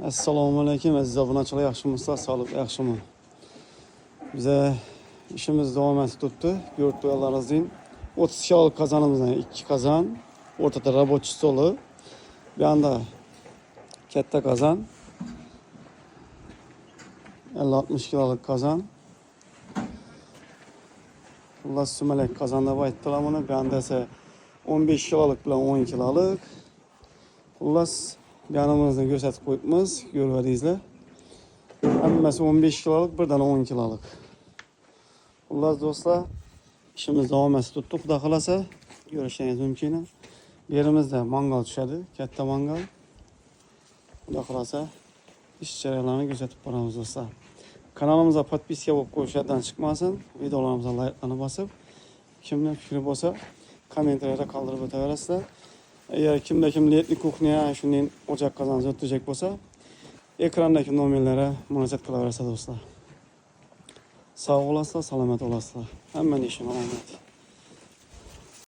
Assalomu alaykum aziz obunachilar, yaxshimisizlar? Sog'lik, yaxshimi? Bize işimiz davom etib turibdi. Ko'rib turganlaringizdek 30 kişilik kazanımızdan 2 kazan, o'rtada rабочий stoli, bir anda katta kazan, 50-60 kilolik kazan. Xullas sumalak kazan deb aytdilar buni. Bir anda esa 15 kilolik bilan 10 kilolik. Xullas yanımızda ko'rsatib qo'yibmiz, ko'rverdingizlar. Hammasi 15 kilolik, birdan 10 kilolik. Xullas do'stlar, ishimiz davom etib turibdi. Xudo xolasa ko'rishingiz mumkin. Bu yerimizda mangal tushadi, katta mangal. Xudo xolasa ish jarayonlarini ko'rsatib boramiz do'stlar. Kanalimizga podpiska bo'lib qo'yishdan chiqmasin. Videolarimizga layklarni bosib, kimning fikri bo'lsa kommentariyada qoldirib o'taverasizlar. Eğer kimde kim letni kuxnya, shunday ocak kazanız o'tacak bo'lsa, ekrandagi nomerlere murojaat qilaverasizlar do'stlar. Sog' bo'lasizlar, salomat bo'lasizlar. Hammaning ishini rahmat.